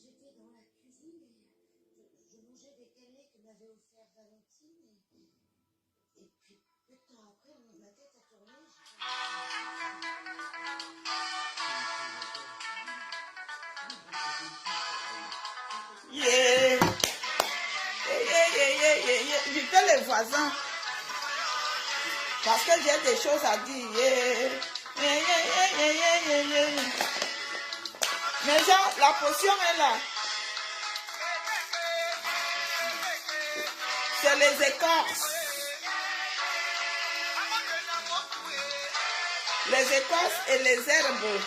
j'étais dans la cuisine et je mangeais des cannelés que m'avait offert Valentine. Et puis, peu de temps après, ma tête a tourné. Yeah. Je fais les voisins. Parce que j'ai des choses à dire. Mais genre, la potion est là. C'est les écorces. Les écorces et les herbes.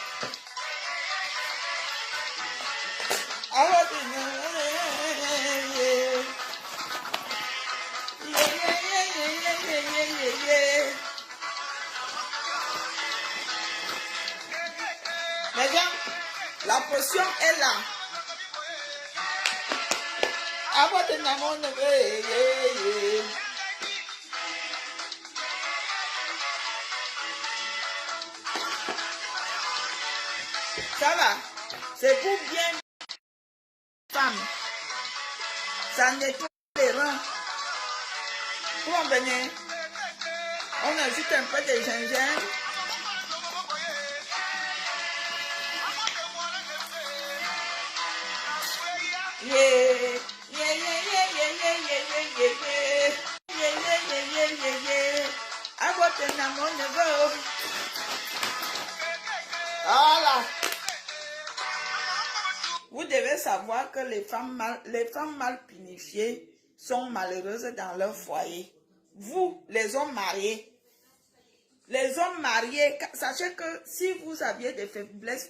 Alors, mais genre, la potion est là. Ça va. C'est pour bien femme. Ça nettoie les reins. Vous comprenez? On ajoute un peu de gingembre. Voilà. Vous devez savoir que les femmes mal punifiées sont malheureuses dans leur foyer. Vous, les hommes mariés, sachez que si vous aviez des faiblesses,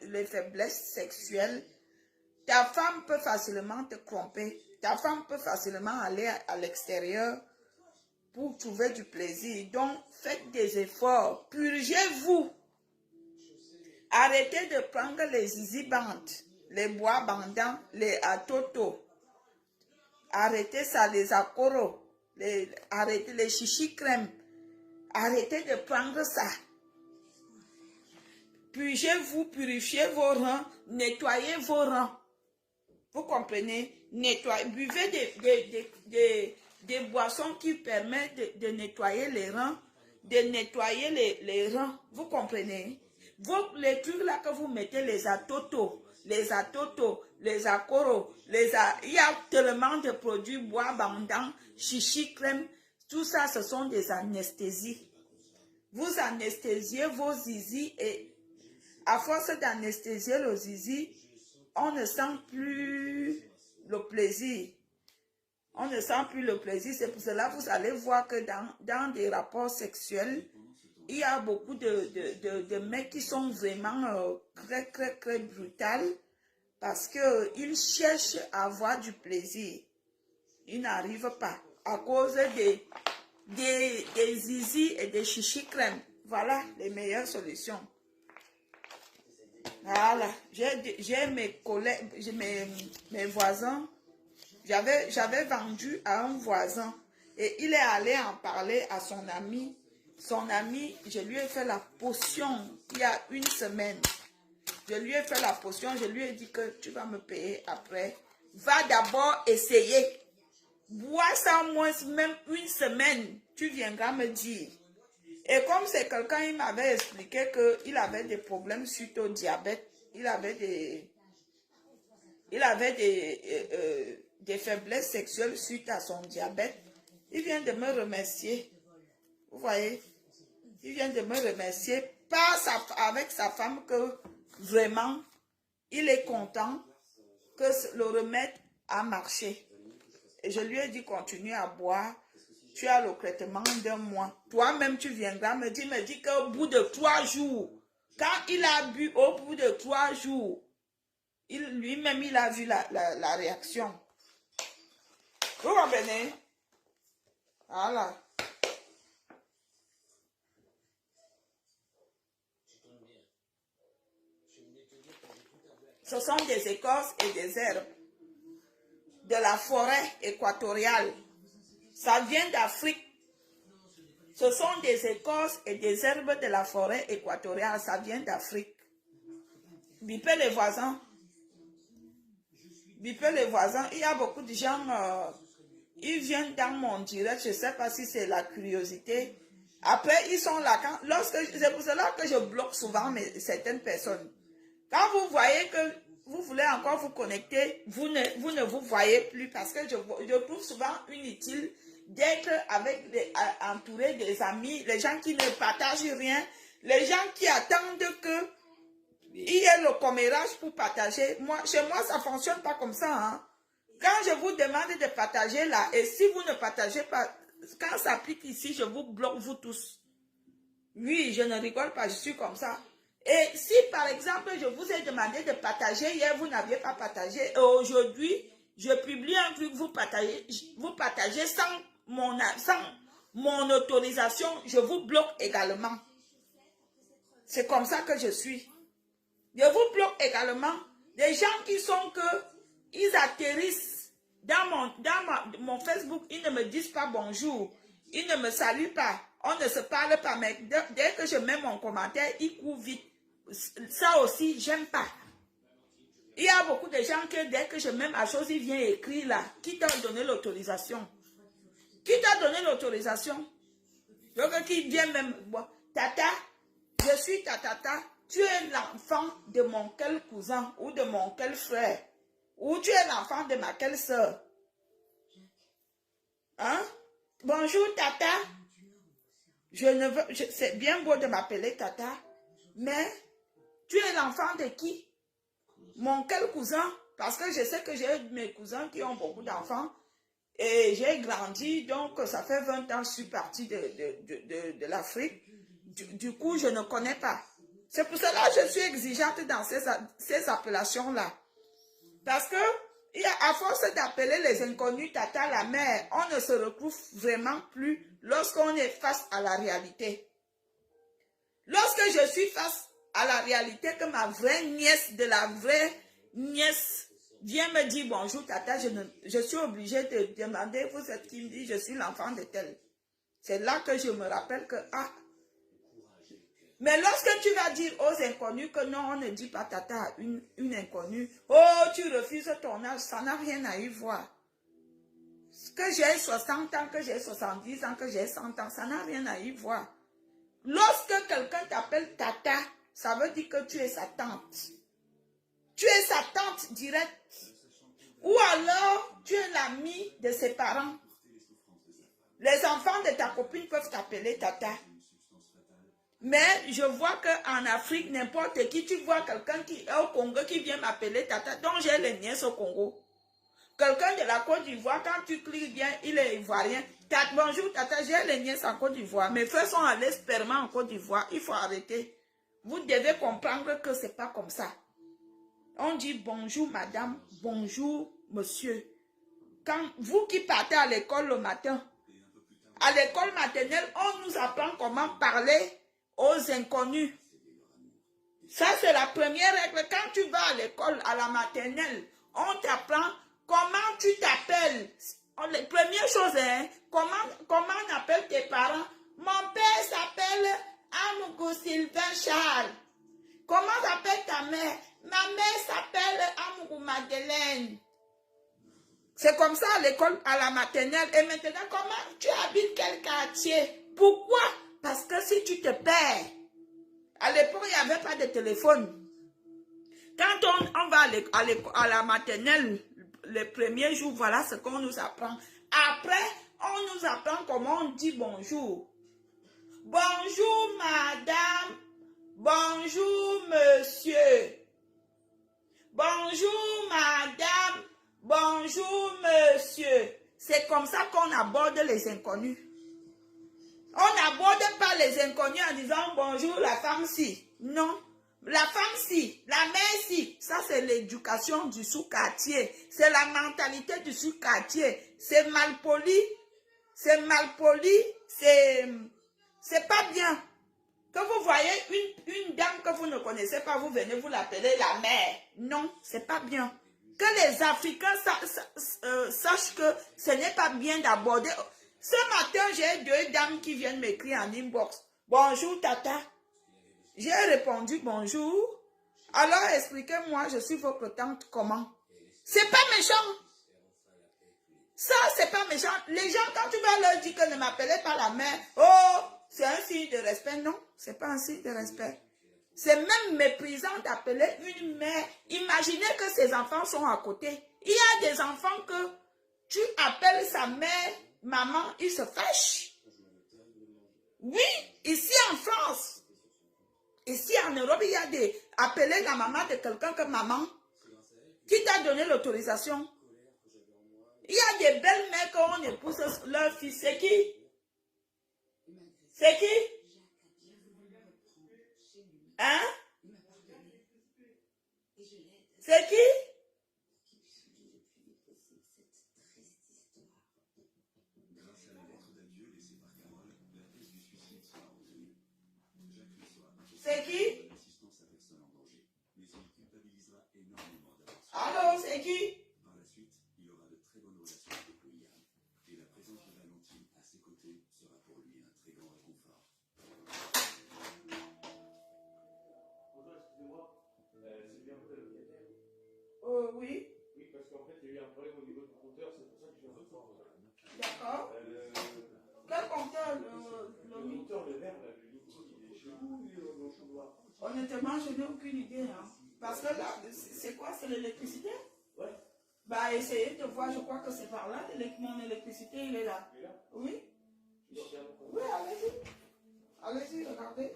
les faiblesses sexuelles, ta femme peut facilement te tromper. Ta femme peut facilement aller à l'extérieur pour trouver du plaisir. Donc, faites des efforts. Purgez-vous. Arrêtez de prendre les zizi bandes, les bois bandants, les atoto. Arrêtez ça, les akoros. Arrêtez les chichi crème. Arrêtez de prendre ça. Purgez-vous, purifiez vos reins, nettoyez vos reins. Vous comprenez? Buvez des boissons qui permettent de nettoyer les reins, de nettoyer les reins. Vous comprenez? Les trucs là que vous mettez, les atoto, les akoros, il y a tellement de produits bois bandants, chichi crème, tout ça, ce sont des anesthésies. Vous anesthésiez vos zizi et à force d'anesthésier le zizi, on ne sent plus le plaisir. On ne sent plus le plaisir. C'est pour cela que vous allez voir que dans des rapports sexuels, il y a beaucoup de mecs qui sont vraiment très brutals parce qu'ils cherchent à avoir du plaisir. Ils n'arrivent pas à cause des zizi et des chichi crème. Voilà les meilleures solutions. Voilà, j'ai mes collègues, mes voisins. J'avais vendu à un voisin et il est allé en parler à son ami. Son ami, je lui ai fait la potion il y a une semaine. Je lui ai fait la potion, je lui ai dit que tu vas me payer après. Va d'abord essayer. Bois ça au moins même une semaine, tu viendras me dire. Et comme c'est quelqu'un, il m'avait expliqué qu'il avait des problèmes suite au diabète. Il avait des faiblesses sexuelles suite à son diabète. Il vient de me remercier. Vous voyez? Il vient de me remercier avec sa femme que vraiment, il est content que le remède a marché. Et je lui ai dit, continue à boire. Tu as le traitement d'un mois. Toi-même, tu viendras me dire qu'au bout de 3 jours, quand il a bu au bout de 3 jours, lui-même, il a vu la réaction. Vous comprenez? Voilà. Ce sont des écorces et des herbes de la forêt équatoriale. Ça vient d'Afrique. Ce sont des écorces et des herbes de la forêt équatoriale. Ça vient d'Afrique. Bipez les voisins. bipez les voisins. Il y a beaucoup de gens, ils viennent dans mon direct, je ne sais pas si c'est la curiosité. Après, ils sont là. C'est pour cela que je bloque souvent certaines personnes. Quand vous voyez que vous voulez encore vous connecter, vous ne vous voyez plus parce que je trouve souvent inutile d'être entouré des amis, les gens qui ne partagent rien, les gens qui attendent que il y ait le commérage pour partager. Chez moi, ça ne fonctionne pas comme ça. Hein. Quand je vous demande de partager là, et si vous ne partagez pas, quand ça applique ici, je vous bloque vous tous. Oui, je ne rigole pas, je suis comme ça. Et si par exemple, je vous ai demandé de partager, hier vous n'aviez pas partagé, et aujourd'hui, je publie un truc, vous partagez sans mon autorisation, je vous bloque également. C'est comme ça que je suis. Je vous bloque également des gens qui sont ils atterrissent dans mon Facebook, ils ne me disent pas bonjour, ils ne me saluent pas, on ne se parle pas, mais dès que je mets mon commentaire, ils courent vite. Ça aussi, j'aime pas. Il y a beaucoup de gens que dès que je mets ma chose, ils viennent écrire là. Qui t'a donné l'autorisation? Qui t'a donné l'autorisation? Donc, qui vient même... Bon, Tata, je suis ta tata. Tu es l'enfant de mon quel cousin ou de mon quel frère. Ou tu es l'enfant de ma quelle soeur. Hein? Bonjour, Tata. C'est bien beau de m'appeler Tata. Mais... tu es l'enfant de qui? Mon quel cousin? Parce que je sais que j'ai mes cousins qui ont beaucoup d'enfants. Et j'ai grandi, donc ça fait 20 ans que je suis partie de l'Afrique. Du coup, je ne connais pas. C'est pour cela que je suis exigeante dans ces appellations-là. Parce que, à force d'appeler les inconnus, tata, la mère, on ne se retrouve vraiment plus lorsqu'on est face à la réalité. Lorsque je suis face à la réalité que ma vraie nièce de la vraie nièce vient me dire bonjour tata, je suis obligée de demander, vous êtes qui? Me dit je suis l'enfant de tel. C'est là que je me rappelle que mais lorsque tu vas dire aux inconnus que non, on ne dit pas tata à une inconnue, oh tu refuses ton âge, ça n'a rien à y voir. Que j'ai 60 ans, que j'ai 70 ans, que j'ai 100 ans, ça n'a rien à y voir. Lorsque quelqu'un t'appelle tata, ça veut dire que tu es sa tante. Tu es sa tante directe. Ou alors, tu es l'ami de ses parents. Les enfants de ta copine peuvent t'appeler tata. Mais je vois qu'en Afrique, n'importe qui, tu vois quelqu'un qui est au Congo qui vient m'appeler tata, donc j'ai les nièces au Congo. Quelqu'un de la Côte d'Ivoire, quand tu cliques bien, il est ivoirien. Bonjour tata, j'ai les nièces en Côte d'Ivoire. Mes frères sont allés sperma en Côte d'Ivoire. Il faut arrêter. Vous devez comprendre que ce n'est pas comme ça. On dit bonjour madame, bonjour monsieur. Quand vous qui partez à l'école le matin, à l'école maternelle, on nous apprend comment parler aux inconnus. Ça, c'est la première règle. Quand tu vas à l'école, à la maternelle, on t'apprend comment tu t'appelles. La première chose, hein, comment on appelle tes parents. Mon père s'appelle Amougou Sylvain Charles. Comment s'appelle ta mère? Ma mère s'appelle Amougou Madeleine. C'est comme ça à l'école, à la maternelle. Et maintenant, comment tu habites quel quartier? Pourquoi? Parce que si tu te perds, à l'époque, il n'y avait pas de téléphone. Quand on va à la maternelle, les premiers jours, voilà ce qu'on nous apprend. Après, on nous apprend comment on dit bonjour. Bonjour madame, bonjour monsieur, bonjour madame, bonjour monsieur. C'est comme ça qu'on aborde les inconnus. On n'aborde pas les inconnus en disant bonjour la femme si. Non. La femme si, la mère si. Ça c'est l'éducation du sous-quartier. C'est la mentalité du sous-quartier. C'est mal poli. C'est mal poli. C'est pas bien. Que vous voyez une dame que vous ne connaissez pas, vous venez, vous l'appelez la mère. Non, c'est pas bien. Que les Africains sachent que ce n'est pas bien d'aborder. Ce matin, j'ai 2 dames qui viennent m'écrire en inbox. Bonjour, tata. J'ai répondu bonjour. Alors, expliquez-moi, je suis votre tante, comment? C'est pas méchant. Ça, c'est pas méchant. Les gens, quand tu vas leur dire que ne m'appelez pas la mère, oh, c'est un signe de respect. Non, c'est pas un signe de respect. C'est même méprisant d'appeler une mère. Imaginez que ses enfants sont à côté. Il y a des enfants que tu appelles sa mère, maman, ils se fâchent. Oui, ici en France. Ici en Europe, il y a des... Appeler la maman de quelqu'un que maman, qui t'a donné l'autorisation. Il y a des belles-mères quand on épouse leur fils. C'est qui? C'est qui? Hein? C'est qui? C'est qui? Allô, c'est qui? Par la suite, il aura de très bonnes relations avec William. Et la présence de Valentine à ses côtés sera pour lui un très grand réconfort. Bonjour, excusez-moi, c'est bien vous le locataire? Oui. Oui, parce qu'en fait, il y a eu un problème au niveau du compteur, c'est pour ça que je viens de voir. D'accord. Quel compteur le compteur, le vert, là, le liquide, il est chez vous ou il est dans le chaudroir? Honnêtement, je n'ai aucune idée. Hein. Parce que là, c'est quoi? C'est l'électricité? Ouais. Bah, essayez de voir, je crois que c'est par là. Mon électricité, il est là. Il est là? Oui. Je suis sûr. Oui, allez-y. Allez-y, regardez.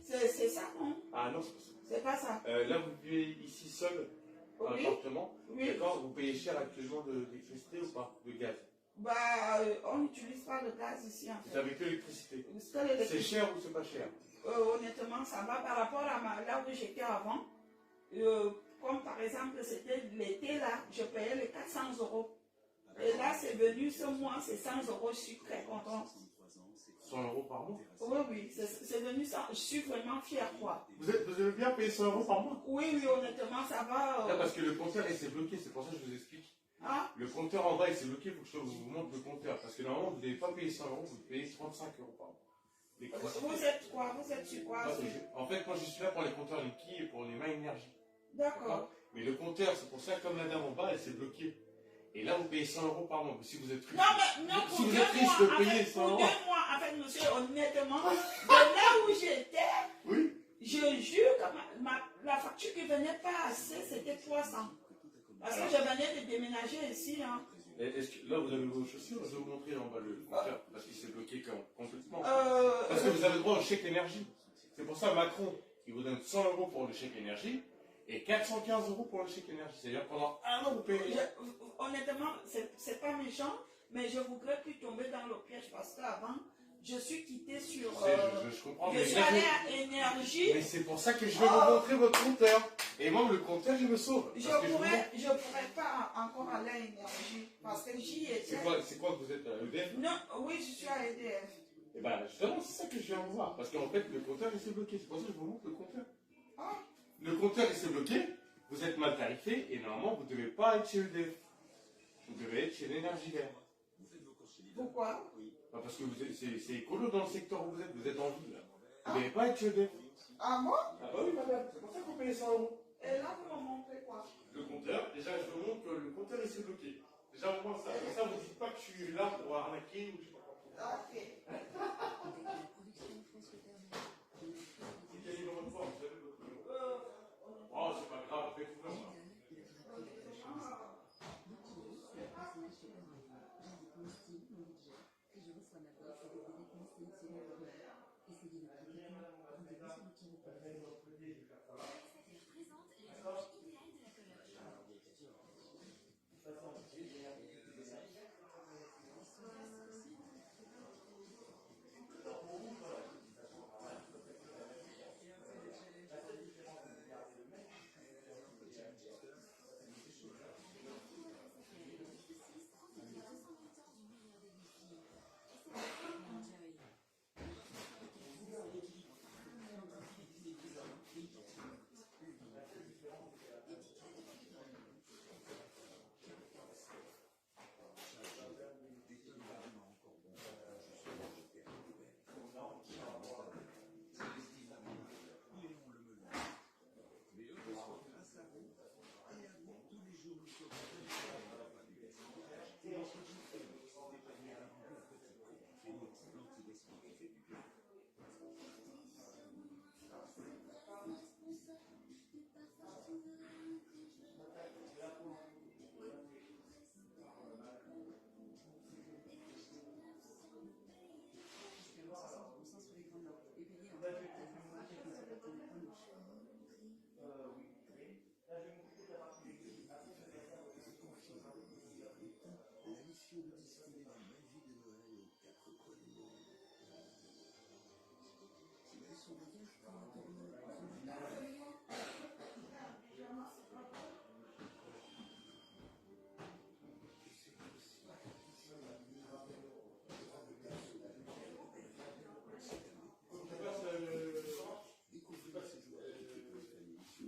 C'est ça, non? Ah non, c'est pas ça. C'est pas ça. Là, vous vivez ici seul, dans Oui. l'appartement. Oui. D'accord, vous payez cher actuellement d'électricité ou pas? De gaz? Bah, on n'utilise pas le gaz ici, en Vous fait. avez que l'électricité. C'est C'est cher ou c'est pas cher? Honnêtement, ça va par rapport à là où j'étais avant. Comme par exemple, c'était l'été là, je payais les 400 euros. Et là, c'est venu ce mois, c'est 100 euros, je suis très contente. 100 euros par mois? Oui, oui, c'est venu ça, je suis vraiment fière, quoi. Vous avez bien payé 100 euros par mois? Oui, oui, honnêtement, ça va. Là, parce que le compteur, il s'est bloqué, c'est pour ça que je vous explique. Ah, Le compteur en bas, il s'est bloqué, il faut que je vous montre le compteur. Parce que normalement, vous n'avez pas payé 100 euros, vous payez 35 euros par mois. vous êtes quoi? Vous êtes sur quoi? En fait, moi, je suis là pour les compteurs Linky et pour les mains énergie. D'accord. Mais le compteur, c'est pour ça que comme la dame en bas, elle s'est bloquée. Et là, vous payez 100 euros par mois. Mais si vous êtes riche, Non, mais non, si pour vous 2 êtes riche, mois, de en payer fait, 100 pour euros. 2 mois, en fait, monsieur, honnêtement, de là où j'étais, Oui. je jure que la facture qui venait pas assez, c'était 300. Parce que je venais de déménager ici. Hein. Est-ce que là, vous avez vos chaussures? Je vais vous montrer en bas le compteur. Parce qu'il s'est bloqué complètement. Euh, Parce que vous avez le droit au chèque énergie. C'est pour ça Macron, il vous donne 100 euros pour le chèque énergie et 415 euros pour le chèque énergie. C'est-à-dire pendant un an, vous payez. Honnêtement, c'est pas méchant, mais je voudrais plus tomber dans le piège parce qu'avant, je suis quittée sur. Je comprends. Je Mais suis là, allée à énergie. mais c'est pour ça que je vais vous montrer votre compteur. Et moi, le compteur, je me sauve. Je Parce que pourrais pas encore aller à énergie parce que j'y étais. C'est quoi que vous êtes à EDF? Non, oui, je suis à EDF. Et bien, justement, c'est ça que je viens vous voir. Parce qu'en fait, le compteur, il s'est bloqué. C'est pour ça que je vous montre le compteur. Ah, Le compteur, il s'est bloqué. Vous êtes mal tarifé. Et normalement, vous ne devez pas être chez EDF. Vous devez être chez l'Énergie Verte. pourquoi? Bah, parce que c'est écolo dans le secteur où vous êtes. Vous êtes en ville. Vous ne devez pas être chez EDF. Ah, moi? Ah bah oui, madame. C'est pour ça que vous payez 100 euros. Et là, vous me montrez quoi? Le compteur, déjà, je vous montre que le compteur, il s'est bloqué. Déjà, au moins ça. Comme ça, vous ne dites pas que je suis là pour arnaquer ou je sais pas quoi. Ok. Quel numéro de forme, vous avez votre numéro? Oh, c'est pas grave, faites-vous là.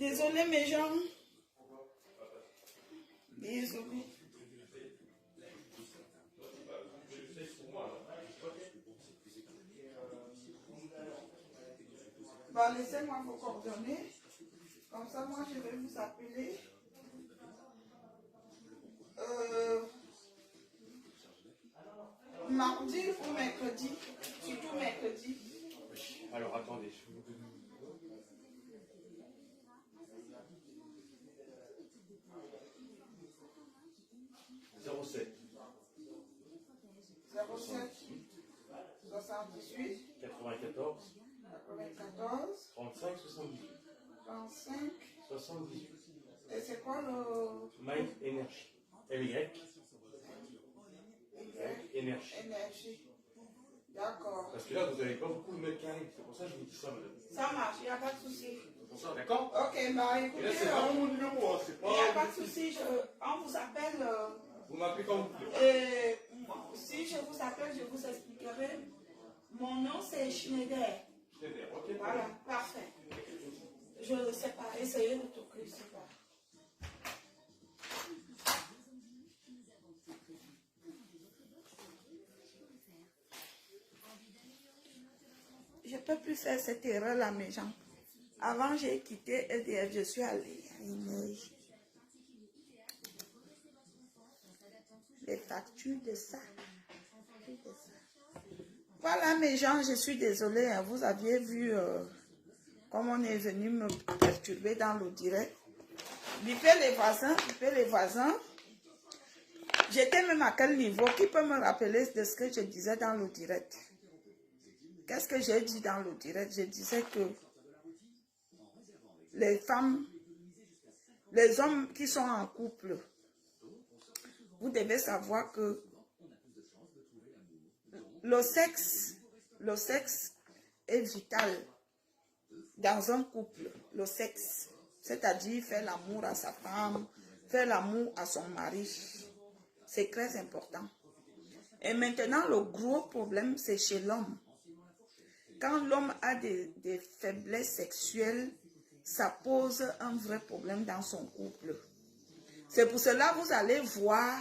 Désolée mes gens. Désolée. Bon, laissez-moi vos coordonnées. Comme ça, moi, je vais vous appeler. Mardi ou mercredi. Surtout mercredi. Alors attendez, je vais vous donner. 07 78 94 94 35 78 35. 78. Et c'est quoi le My Energy. LY Énergie. énergie? D'accord. Parce que là, vous n'avez pas beaucoup de mètres carrés. C'est pour ça que je vous dis ça, madame. Ça marche, il n'y a pas de souci. C'est pour ça, d'accord? Ok, bah Et écoutez, là, c'est vraiment mon numéro, hein. C'est il n'y a pas. pas de souci. On vous appelle. Vous m'appelez quand vous voulez. Et si je vous appelle, je vous expliquerai. Mon nom c'est Schneider. Schneider, ok. Voilà, parfait. Je ne sais pas, essayez de toquer, c'est pas. Je ne peux plus faire cette erreur-là, mes gens. Avant, j'ai quitté EDF, je suis allée à Énergie. Les factures de ça. Voilà, mes gens, je suis désolée. Hein, vous aviez vu comme on est venu me perturber dans le direct. Bipez les voisins, bipez les voisins. J'étais même à quel niveau? Qui peut me rappeler de ce que je disais dans le direct? Qu'est-ce que j'ai dit dans le direct? Je disais que les femmes, les hommes qui sont en couple, vous devez savoir que le sexe est vital dans un couple. Le sexe, c'est-à-dire faire l'amour à sa femme, faire l'amour à son mari. C'est très important. Et maintenant, le gros problème, c'est chez l'homme. Quand l'homme a des faiblesses sexuelles, ça pose un vrai problème dans son couple. C'est pour cela que vous allez voir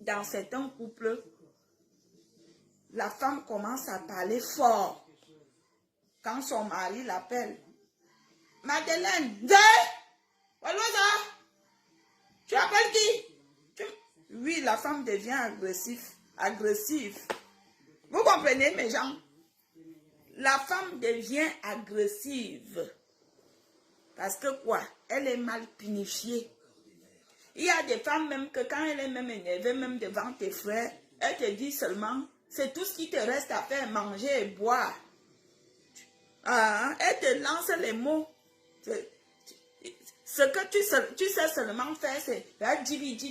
dans certains couples, la femme commence à parler fort. Quand son mari l'appelle, Madeleine, tu appelles qui? Oui, la femme devient agressive. Vous comprenez, mes gens? La femme devient agressive. Parce que quoi? Elle est mal punifiée. Il y a des femmes même que quand elle est même énervée, même devant tes frères, elle te dit seulement, c'est tout ce qui te reste à faire, manger et boire. Elle te lance les mots. Ce que tu sais seulement faire, c'est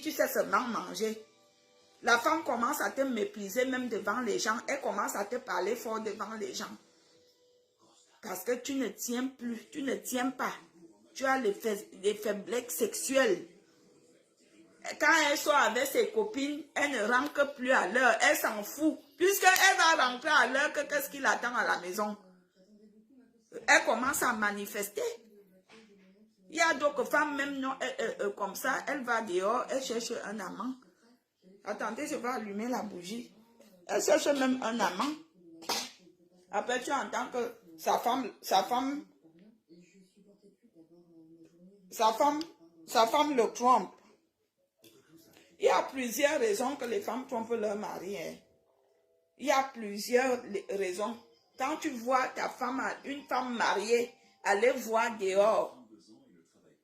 tu sais seulement manger. La femme commence à te mépriser même devant les gens. Elle commence à te parler fort devant les gens. Parce que tu ne tiens plus, tu ne tiens pas. Tu as des faiblesses sexuelles. Quand elle sort avec ses copines, elle ne rentre plus à l'heure. Elle s'en fout. Puisqu'elle va rentrer à l'heure, qu'est-ce qui l'attend à la maison? Elle commence à manifester. Il y a d'autres femmes, même non, comme ça, elle va dehors, elle cherche un amant. Attendez, je vais allumer la bougie. Elle cherche même un amant. Après, tu entends que sa femme le trompe. Il y a plusieurs raisons que les femmes trompent leur mari. Hein. Il y a plusieurs raisons. Quand tu vois une femme mariée aller voir dehors,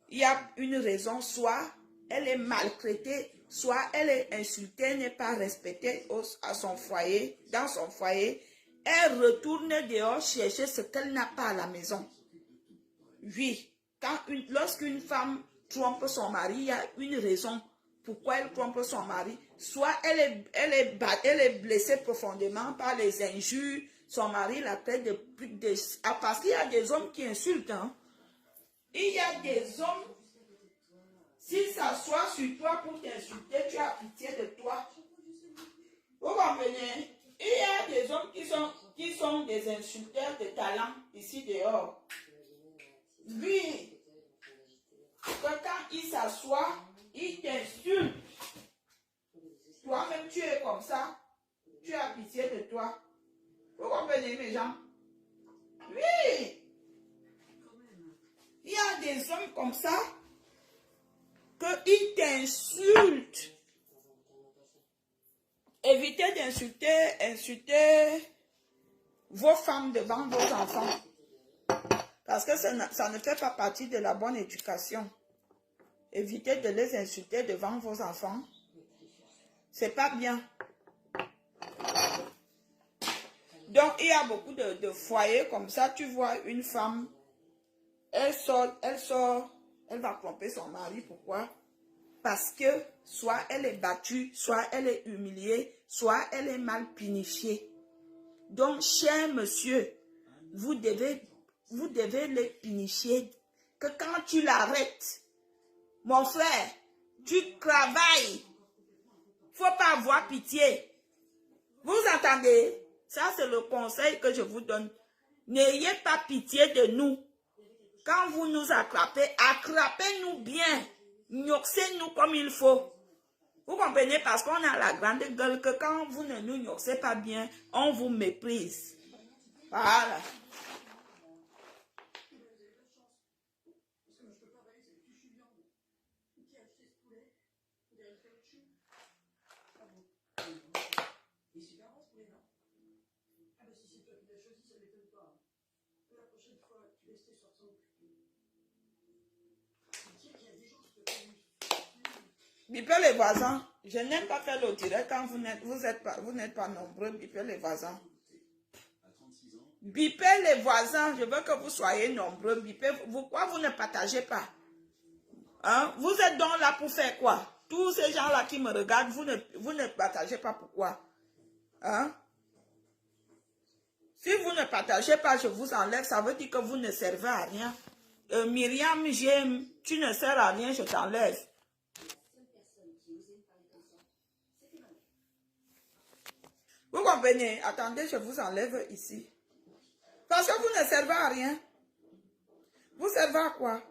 il y a une raison, soit elle est maltraitée, soit elle est insultée, n'est pas respectée à son foyer, dans son foyer. Elle retourne dehors chercher ce qu'elle n'a pas à la maison. Oui, lorsqu'une femme trompe son mari, il y a une raison pourquoi elle trompe son mari. Soit elle est blessée profondément par les injures, son mari la traite parce qu'il y a des hommes qui insultent. Hein. Il y a des hommes, s'ils s'assoient sur toi pour t'insulter, tu as pitié de toi. Vous comprenez? Il y a des hommes qui sont des insulteurs de talent ici dehors. Lui, que quand il s'assoit, il t'insulte. Toi-même, tu es comme ça. Tu as pitié de toi. Vous comprenez, mes gens? Oui. Il y a des hommes comme ça qu'ils t'insultent. Évitez d'insulter vos femmes devant vos enfants. Parce que ça ne fait pas partie de la bonne éducation. Évitez de les insulter devant vos enfants. C'est pas bien. Donc, il y a beaucoup de foyers comme ça. Tu vois une femme, elle va tromper son mari. Pourquoi? Parce que soit elle est battue, soit elle est humiliée, soit elle est mal punifiée. Donc, cher monsieur, vous devez les punifier. Que quand tu l'arrêtes, mon frère, tu travailles. Faut pas avoir pitié. Vous entendez? Ça, c'est le conseil que je vous donne. N'ayez pas pitié de nous. Quand vous nous attrapez, attrapez-nous bien. Gnoxez-nous comme il faut. Vous comprenez? Parce qu'on a la grande gueule que quand vous ne nous gnoxez pas bien, on vous méprise. Voilà. Bipez les voisins. Je n'aime pas faire le direct quand vous n'êtes pas nombreux. Bipez les voisins. Bipez les voisins. Je veux que vous soyez nombreux. Bipez. Pourquoi vous ne partagez pas? Hein? Vous êtes donc là pour faire quoi? Tous ces gens-là qui me regardent, vous ne partagez pas. Pourquoi? Hein? Si vous ne partagez pas, je vous enlève. Ça veut dire que vous ne servez à rien. Myriam, j'aime. Tu ne sers à rien, je t'enlève. Vous comprenez? Attendez, je vous enlève ici. Parce que vous ne servez à rien. Vous servez à quoi?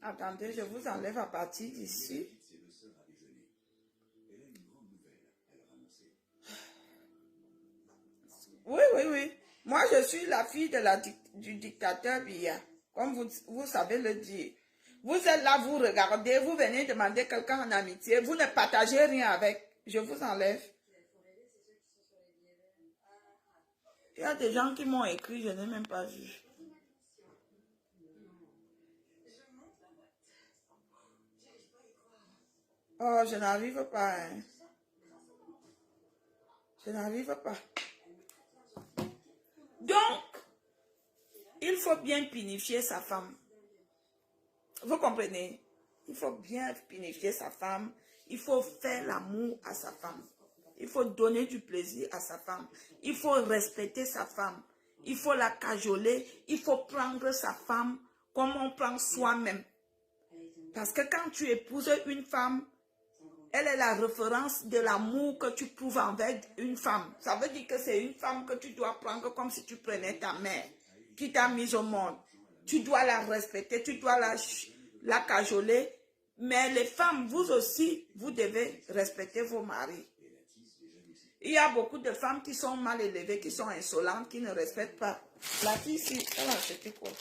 Attendez, je vous enlève à partir d'ici. Oui, oui, oui. Moi, je suis la fille du dictateur Biya. Comme vous savez le dire. Vous êtes là, vous regardez, vous venez demander quelqu'un en amitié. Vous ne partagez rien avec. Je vous enlève. Il y a des gens qui m'ont écrit, je n'ai même pas vu. Oh, je n'arrive pas. Hein. Je n'arrive pas. Donc, il faut bien punifier sa femme. Vous comprenez? Il faut bien punifier sa femme. Il faut faire l'amour à sa femme. Il faut donner du plaisir à sa femme. Il faut respecter sa femme. Il faut la cajoler. Il faut prendre sa femme comme on prend soi-même. Parce que quand tu épouses une femme, elle est la référence de l'amour que tu prouves envers une femme. Ça veut dire que c'est une femme que tu dois prendre comme si tu prenais ta mère qui t'a mise au monde. Tu dois la respecter, tu dois la cajoler. Mais les femmes, vous aussi, vous devez respecter vos maris. Il y a beaucoup de femmes qui sont mal élevées, qui sont insolentes, qui ne respectent pas. La fille ici, elle a acheté quoi?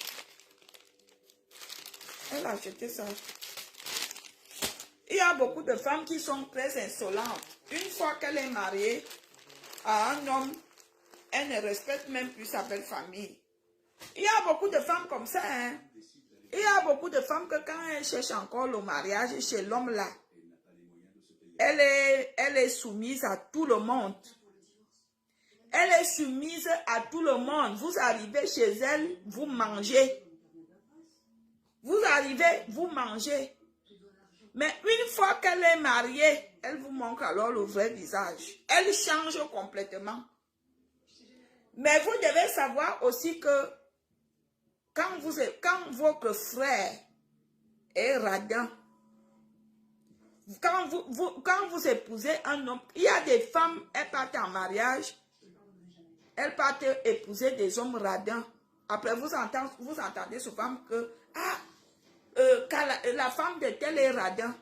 Elle a acheté ça. Il y a beaucoup de femmes qui sont très insolentes. Une fois qu'elle est mariée à un homme, elle ne respecte même plus sa belle famille. Il y a beaucoup de femmes comme ça. Hein? Il y a beaucoup de femmes que quand elles cherchent encore le mariage chez l'homme là, elle est soumise à tout le monde. Elle est soumise à tout le monde. Vous arrivez chez elle, vous mangez. Vous arrivez, vous mangez. Mais une fois qu'elle est mariée, elle vous montre alors le vrai visage. Elle change complètement. Mais vous devez savoir aussi que quand votre frère est radin, quand vous épousez un homme, il y a des femmes, elles partent en mariage, elles partent épouser des hommes radins. Après, vous entendez souvent que la femme de tel est radin.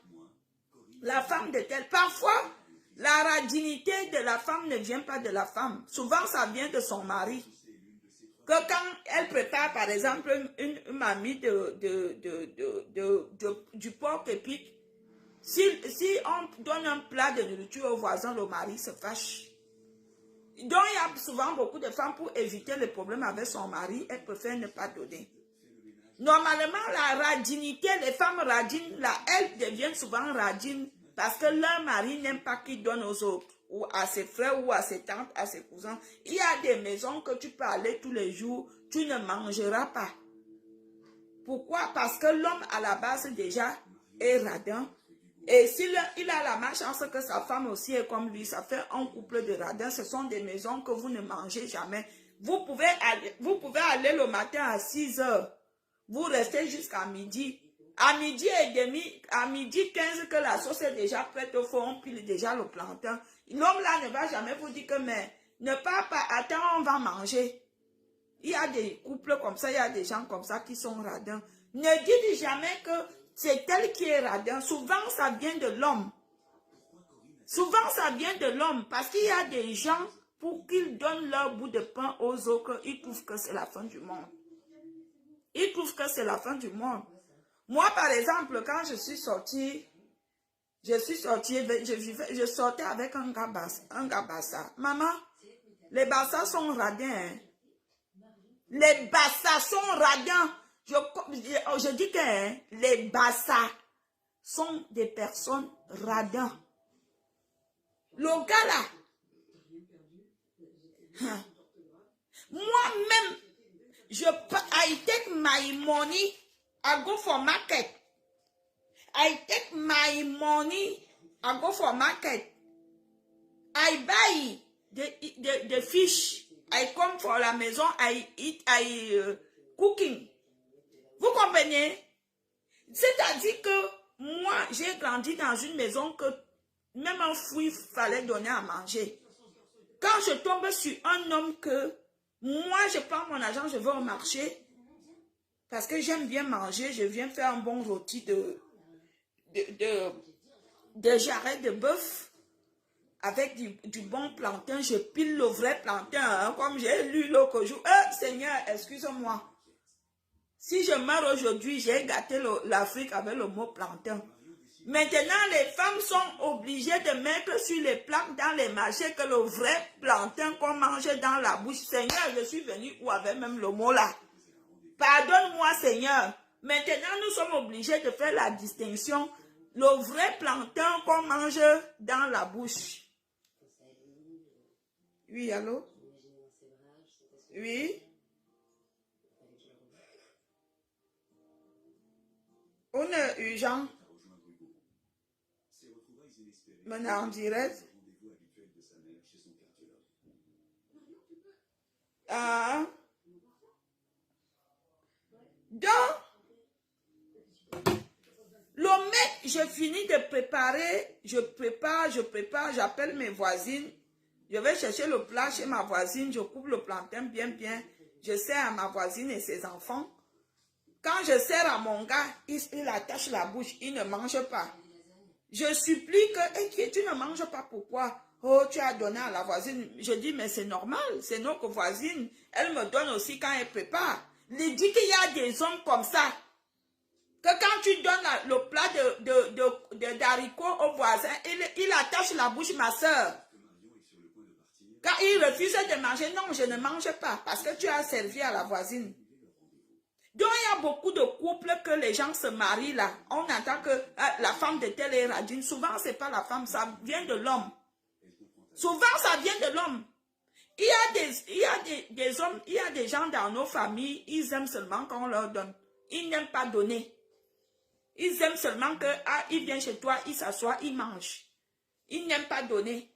La femme de tel. Parfois, la radinité de la femme ne vient pas de la femme. Souvent, ça vient de son mari. Que quand elle prépare, par exemple, une mamie du porc épic, si on donne un plat de nourriture au voisin, le mari se fâche. Donc, il y a souvent beaucoup de femmes, pour éviter le problème avec son mari, elles préfèrent ne pas donner. Normalement, la radinité, les femmes radines, là, elles deviennent souvent radines parce que leur mari n'aime pas qu'ils donnent aux autres, ou à ses frères, ou à ses tantes, à ses cousins. Il y a des maisons que tu peux aller tous les jours, tu ne mangeras pas. Pourquoi? Parce que l'homme, à la base, déjà, est radin. Et s'il a la malchance que sa femme aussi est comme lui, ça fait un couple de radins. Ce sont des maisons que vous ne mangez jamais. Vous pouvez aller le matin à 6 heures. Vous restez jusqu'à midi. À midi et demi, à midi 15 que la sauce est déjà prête au fond, on pile déjà le plantain. L'homme là ne va jamais vous dire que mais ne pars pas, attends, on va manger. Il y a des couples comme ça, il y a des gens comme ça qui sont radins. Ne dites jamais que c'est elle qui est radin. Souvent, ça vient de l'homme. Souvent, ça vient de l'homme. Parce qu'il y a des gens, pour qu'ils donnent leur bout de pain aux autres, ils trouvent que c'est la fin du monde. Ils trouvent que c'est la fin du monde. Moi, par exemple, quand je sortais avec un gars bassa. Maman, les bassas sont radins. Hein? Les bassas sont radins. Je dis que hein, les bassas sont des personnes radins. Le gars là, moi-même, I take my money, I go for market. I take my money, I go for market. I buy the fish. I come for la maison, I eat, cooking. Vous comprenez? C'est-à-dire que moi, j'ai grandi dans une maison que même un fruit fallait donner à manger. Quand je tombe sur un homme que moi, je prends mon argent, je vais au marché parce que j'aime bien manger, je viens faire un bon rôti de jarret de bœuf avec du bon plantain. Je pile le vrai plantain, hein, comme j'ai lu l'autre jour. Seigneur, excuse-moi. Si je meurs aujourd'hui, j'ai gâté l'Afrique avec le mot plantain. Maintenant, les femmes sont obligées de mettre sur les plaques dans les marchés que le vrai plantain qu'on mange dans la bouche. Seigneur, je suis venu où avait même le mot là. Pardonne-moi, Seigneur. Maintenant, nous sommes obligés de faire la distinction. Le vrai plantain qu'on mange dans la bouche. Oui, allô? Oui? On est urgent. Maintenant, en direct. Donc, le mec, je finis de préparer, je prépare, j'appelle mes voisines. Je vais chercher le plat chez ma voisine, je coupe le plantain bien, je sers à ma voisine et ses enfants. Quand je sers à mon gars, il attache la bouche, il ne mange pas. Je supplie que tu ne manges pas, pourquoi? Oh, tu as donné à la voisine. Je dis, mais c'est normal, c'est notre voisine. Elle me donne aussi quand elle prépare. Il dit qu'il y a des hommes comme ça. Que quand tu donnes le plat d'haricots au voisin, il attache la bouche, ma soeur. Quand il refuse de manger, non, je ne mange pas, parce que tu as servi à la voisine. Donc, il y a beaucoup de couples que les gens se marient là. On entend que la femme de telle est radine. Souvent, ce n'est pas la femme, ça vient de l'homme. Souvent, ça vient de l'homme. Il y a des hommes, il y a des gens dans nos familles, ils aiment seulement qu'on leur donne. Ils n'aiment pas donner. Ils aiment seulement que, il vient chez toi, il s'assoit, il mange. Ils n'aiment pas donner.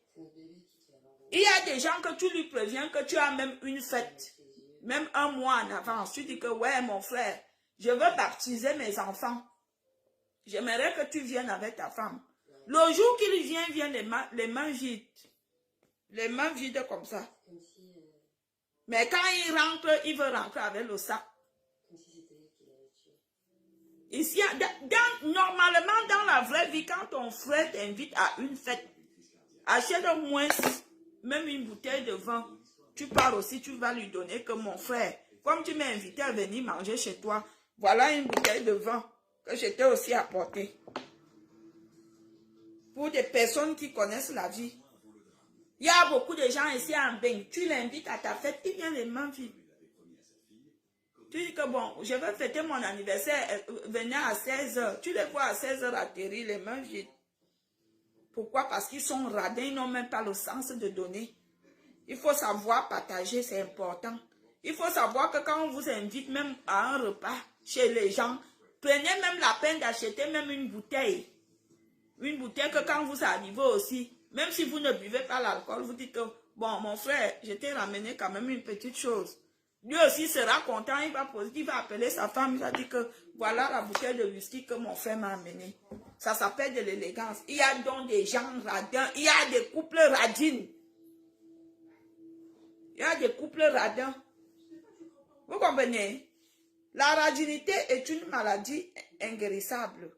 Il y a des gens que tu lui préviens que tu as même une fête, même un mois en avance. Tu dis que, ouais, mon frère, je veux baptiser mes enfants. J'aimerais que tu viennes avec ta femme. Le jour qu'il vient, il vient les mains vides. Les mains vides comme ça. Mais quand il rentre, il veut rentrer avec le sac. Ici, normalement, dans la vraie vie, quand ton frère t'invite à une fête, achète au moins même une bouteille de vin. Tu pars aussi, tu vas lui donner que mon frère, comme tu m'as invité à venir manger chez toi, voilà une bouteille de vin que je t'ai aussi apportée. Pour des personnes qui connaissent la vie. Il y a beaucoup de gens ici en bain. Tu l'invites à ta fête, il vient les mains vides. Tu dis que bon, je vais fêter mon anniversaire, venez à 16h. Tu les vois à 16h atterrir, les mains vides. Pourquoi? Parce qu'ils sont radins, ils n'ont même pas le sens de donner. Il faut savoir partager, c'est important. Il faut savoir que quand on vous invite même à un repas chez les gens, prenez même la peine d'acheter même une bouteille. Une bouteille que quand vous arrivez aussi, même si vous ne buvez pas l'alcool, vous dites que, bon, mon frère, je t'ai ramené quand même une petite chose. Lui aussi sera content, il va appeler sa femme, il va dire que, voilà la bouteille de whisky que mon frère m'a amené. Ça s'appelle de l'élégance. Il y a donc des gens radins, il y a des couples radines. Il y a des couples radins. Vous comprenez? La radinité est une maladie inguérissable.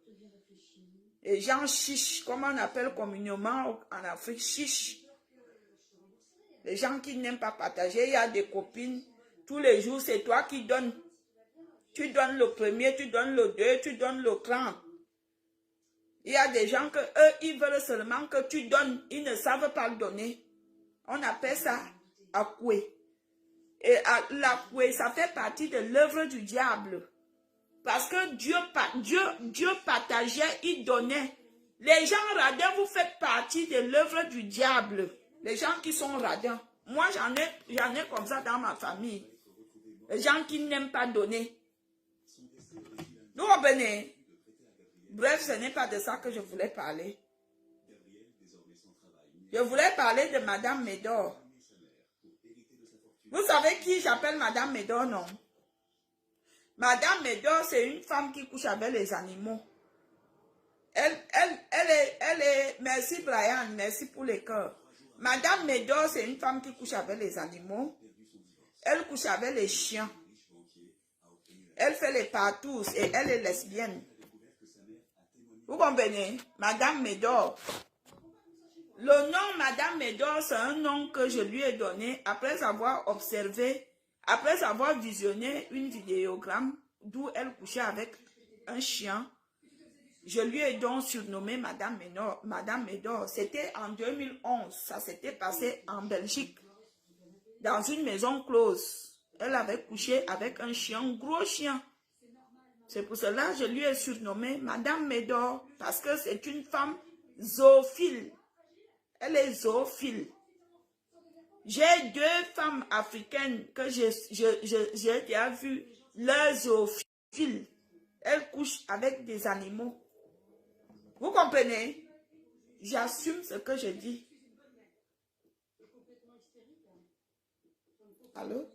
Les gens chiches, comme on appelle communément en Afrique, chiches. Les gens qui n'aiment pas partager, il y a des copines, tous les jours, c'est toi qui donnes. Tu donnes le premier, tu donnes le 2, tu donnes le 30. Il y a des gens que eux, ils veulent seulement que tu donnes, ils ne savent pas le donner. On appelle ça akoué. Et l'akoué, ça fait partie de l'œuvre du diable. Parce que Dieu partageait, il donnait. Les gens radins, vous faites partie de l'œuvre du diable. Les gens qui sont radins. Moi, j'en ai comme ça dans ma famille. Les gens qui n'aiment pas donner. Vous comprenez? Bref, ce n'est pas de ça que je voulais parler. Je voulais parler de Madame Médor. Vous savez qui j'appelle Madame Médor, non? Madame Médor, c'est une femme qui couche avec les animaux. Elle est, merci Brian, merci pour les cœurs. Madame Médor, c'est une femme qui couche avec les animaux. Elle couche avec les chiens. Elle fait les partous et elle est lesbienne. Vous comprenez? Madame Médor. Le nom Madame Médor, c'est un nom que je lui ai donné après avoir observé, après avoir visionné une vidéogramme d'où elle couchait avec un chien. Je lui ai donc surnommé Madame Médor. C'était en 2011. Ça s'était passé en Belgique. Dans une maison close. Elle avait couché avec un chien, un gros chien. C'est pour cela que je lui ai surnommé Madame Médor. Parce que c'est une femme zoophile. Elle est zoophile. J'ai 2 femmes africaines que j'ai déjà vues. Leur zoophile. Elles couchent avec des animaux. Vous comprenez? J'assume ce que je dis. Allô?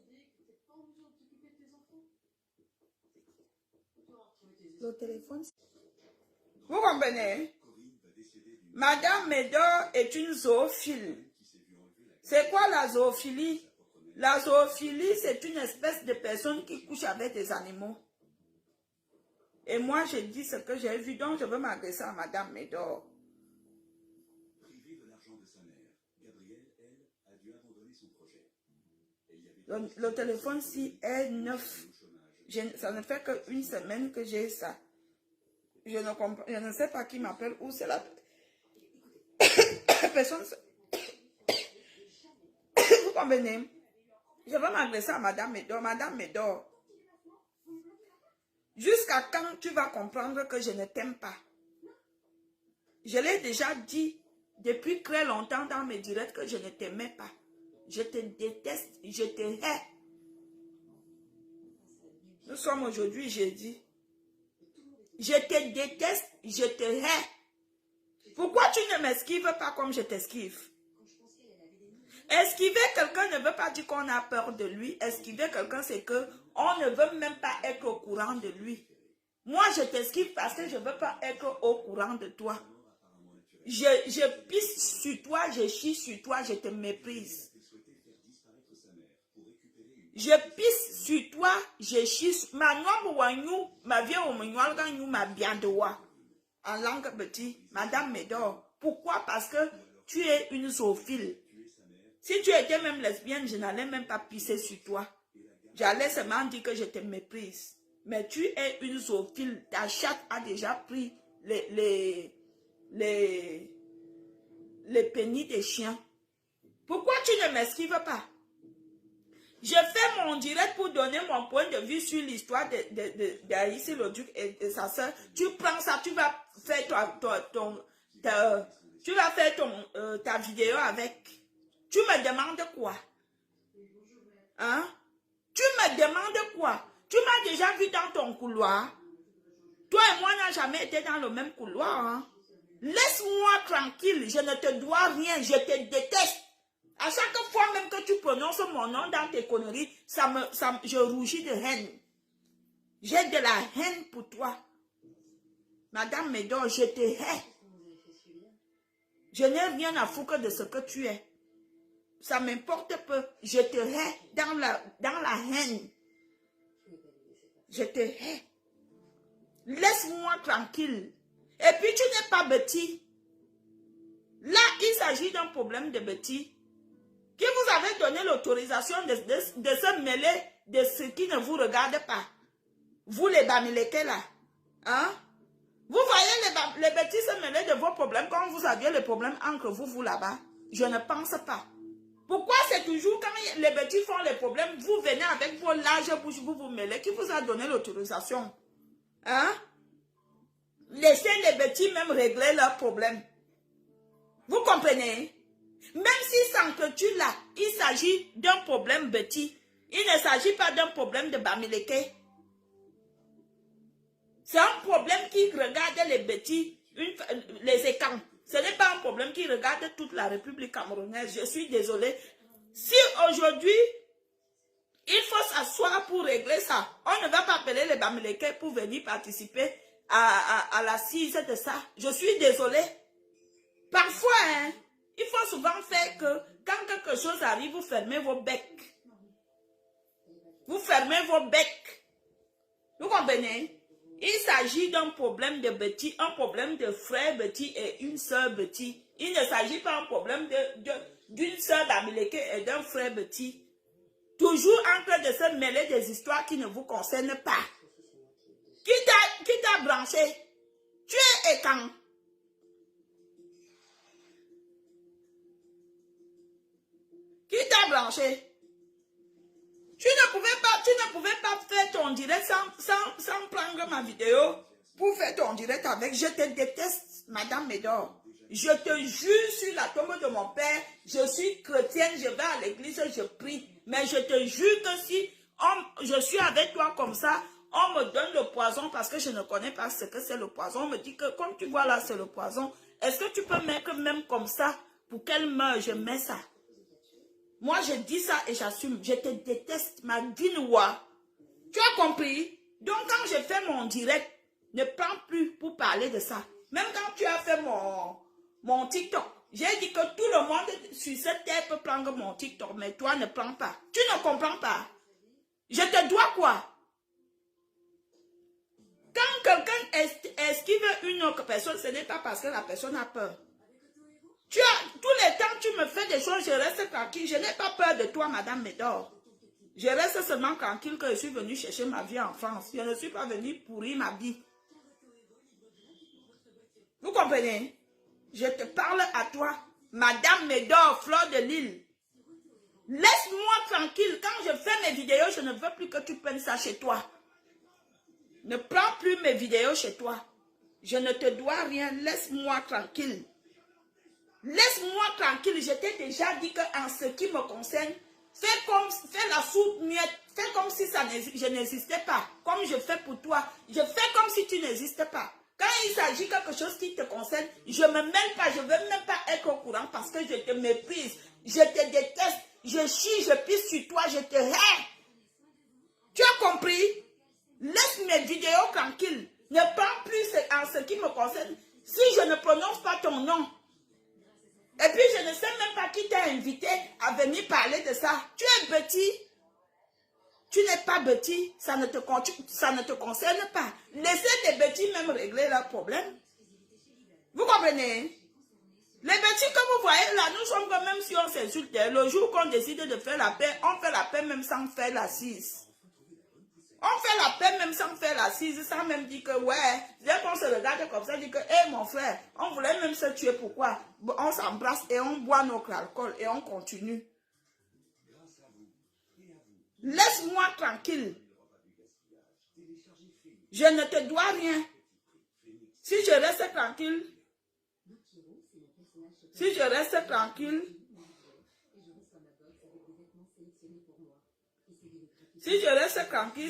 Le téléphone. Vous comprenez? Madame Médor est une zoophile. C'est quoi la zoophilie? La zoophilie, c'est une espèce de personne qui couche avec des animaux. Et moi, je dis ce que j'ai vu, donc je veux m'adresser à Madame Médor. Privée de l'argent de sa mère, Gabrielle, elle, a dû abandonner son projet. Le téléphone-ci est neuf. Ça ne fait qu'une semaine que j'ai ça. Je ne sais pas qui m'appelle ou c'est la personne. Vous comprenez? Je veux m'adresser à Madame Médor. Madame Médor, jusqu'à quand tu vas comprendre que je ne t'aime pas? Je l'ai déjà dit depuis très longtemps dans mes directs que je ne t'aimais pas. Je te déteste, je te hais. Nous sommes aujourd'hui jeudi. Je te déteste, je te hais. Pourquoi tu ne m'esquives pas comme je t'esquive? Esquiver quelqu'un ne veut pas dire qu'on a peur de lui. Esquiver quelqu'un, c'est que on ne veut même pas être au courant de lui. Moi, je t'esquive parce que je ne veux pas être au courant de toi. Je pisse sur toi, je chie sur toi, je te méprise. Je pisse sur toi, je chie sur... Ma nomme wanyou, ma vie au mignon, gagnou, ma bien de wa. En langue petit, Madame Médor. Pourquoi? Parce que tu es une zoophile. Si tu étais même lesbienne, je n'allais même pas pisser sur toi. J'allais seulement dire que je te méprise. Mais tu es une zoophile. Ta chatte a déjà pris les pénis des chiens. Pourquoi tu ne m'esquives pas? Je fais mon direct pour donner mon point de vue sur l'histoire d'Aïs le Duc et sa soeur. Tu prends ça, tu vas faire ta vidéo avec. Tu me demandes quoi? Hein? Tu me demandes quoi? Tu m'as déjà vu dans ton couloir. Toi et moi n'avons jamais été dans le même couloir. Hein? Laisse-moi tranquille. Je ne te dois rien. Je te déteste. À chaque fois même que tu prononces mon nom dans tes conneries, je rougis de haine. J'ai de la haine pour toi. Madame Médor, je te hais. Je n'ai rien à foutre de ce que tu es. Ça m'importe peu. Je te hais dans la haine. Je te hais. Laisse-moi tranquille. Et puis tu n'es pas Betty. Là, il s'agit d'un problème de Betty. Qui vous avez donné l'autorisation de se mêler de ce qui ne vous regarde pas. Vous les Bamileke là. Hein? Vous voyez les Betty se mêler de vos problèmes quand vous aviez les problèmes entre vous là-bas. Je ne pense pas. Pourquoi c'est toujours quand les Betty font les problèmes, vous venez avec vos larges bouches, vous mêlez? Qui vous a donné l'autorisation? Hein? Laissez les Betty même régler leurs problèmes. Vous comprenez? Même si s'entretue là, il s'agit d'un problème Betty. Il ne s'agit pas d'un problème de Bamileke. C'est un problème qui regarde les Betty, les écans. Ce n'est pas un problème qui regarde toute la République camerounaise. Je suis désolée. Si aujourd'hui, il faut s'asseoir pour régler ça, on ne va pas appeler les Bamileke pour venir participer à l'assise de ça. Je suis désolée. Parfois, hein, il faut souvent faire que quand quelque chose arrive, vous fermez vos becs. Vous fermez vos becs. Vous comprenez? Il s'agit d'un problème de Betty, un problème de frère Betty et une soeur Betty. Il ne s'agit pas d'un problème d'une soeur Bamileke et d'un frère Betty. Toujours en train de se mêler des histoires qui ne vous concernent pas. Qui t'a branché? Tu es écan. Qui t'a branché? Tu ne pouvais pas faire ton direct sans prendre ma vidéo pour faire ton direct avec. Je te déteste, Madame Médor. Je te jure sur la tombe de mon père, je suis chrétienne, je vais à l'église, je prie. Mais je te jure que si je suis avec toi comme ça, on me donne le poison parce que je ne connais pas ce que c'est le poison. On me dit que comme tu vois là, c'est le poison. Est-ce que tu peux mettre même comme ça pour qu'elle meure? Je mets ça. Moi, je dis ça et j'assume. Je te déteste, ma dinoua. Tu as compris? Donc, quand je fais mon direct, ne prends plus pour parler de ça. Même quand tu as fait mon TikTok, j'ai dit que tout le monde sur cette terre peut prendre mon TikTok, mais toi ne prends pas. Tu ne comprends pas. Je te dois quoi? Quand quelqu'un esquive une autre personne, ce n'est pas parce que la personne a peur. Tous les temps, tu me fais des choses, je reste tranquille. Je n'ai pas peur de toi, Madame Médor. Je reste seulement tranquille que je suis venue chercher ma vie en France. Je ne suis pas venue pourrir ma vie. Vous comprenez? Je te parle à toi, Madame Médor, Fleur de Lille. Laisse-moi tranquille. Quand je fais mes vidéos, je ne veux plus que tu prennes ça chez toi. Ne prends plus mes vidéos chez toi. Je ne te dois rien. Laisse-moi tranquille. Laisse-moi tranquille. Je t'ai déjà dit qu'en ce qui me concerne, fais la sourde muette. Fais comme si je n'existais pas. Comme je fais pour toi. Je fais comme si tu n'existais pas. Quand il s'agit de quelque chose qui te concerne, je ne me mêle pas. Je ne veux même pas être au courant parce que je te méprise. Je te déteste. Je chie, je pisse sur toi, je te hais. Tu as compris? Laisse mes vidéos tranquilles. Ne prends plus en ce qui me concerne. Si je ne prononce pas ton nom. Et puis je ne sais même pas qui t'a invité à venir parler de ça. Tu es petit. Tu n'es pas petit. Ça ne te concerne pas. Laissez les petits même régler leurs problèmes. Vous comprenez? Les petits que vous voyez là, nous sommes quand même si on s'insulte. Le jour qu'on décide de faire la paix, on fait la paix même sans faire l'assise. On fait la paix même sans faire l'assise, sans même dire que ouais, dès qu'on se regarde comme ça, on dit que hé mon frère, on voulait même se tuer, pourquoi? On s'embrasse et on boit notre alcool et on continue. Laisse-moi tranquille. Je ne te dois rien. Si je reste tranquille, si je reste tranquille,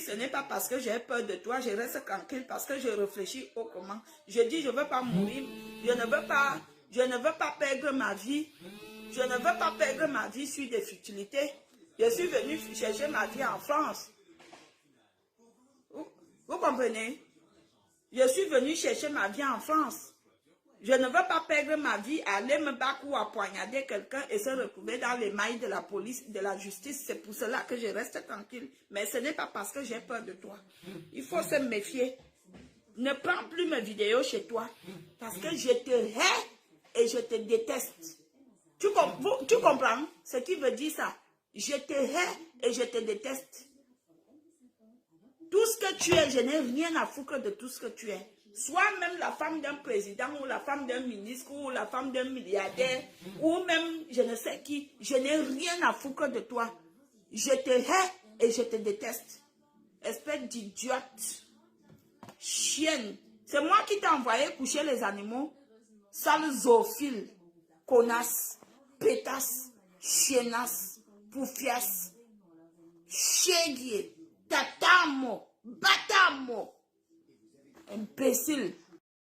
ce n'est pas parce que j'ai peur de toi, je reste tranquille parce que je réfléchis autrement. Je dis, je ne veux pas mourir, je ne veux pas perdre ma vie, je ne veux pas perdre ma vie sur des futilités. Je suis venu chercher ma vie en France. Vous comprenez? Je suis venu chercher ma vie en France. Je ne veux pas perdre ma vie, aller me battre ou à poignarder quelqu'un et se retrouver dans les mailles de la police, de la justice. C'est pour cela que je reste tranquille. Mais ce n'est pas parce que j'ai peur de toi. Il faut se méfier. Ne prends plus mes vidéos chez toi. Parce que je te hais et je te déteste. Tu comprends ce qui veut dire ça? Je te hais et je te déteste. Tout ce que tu es, je n'ai rien à foutre de tout ce que tu es. Soit même la femme d'un président, ou la femme d'un ministre, ou la femme d'un milliardaire, ou même je ne sais qui, je n'ai rien à foutre de toi. Je te hais et je te déteste. Espèce d'idiote. Chienne. C'est moi qui t'ai envoyé coucher les animaux. Sale zoophile. Connasse. Pétasse. Chiennasse. Poufiasse. Chéguier. Tatamo. Batamo. Imbécile.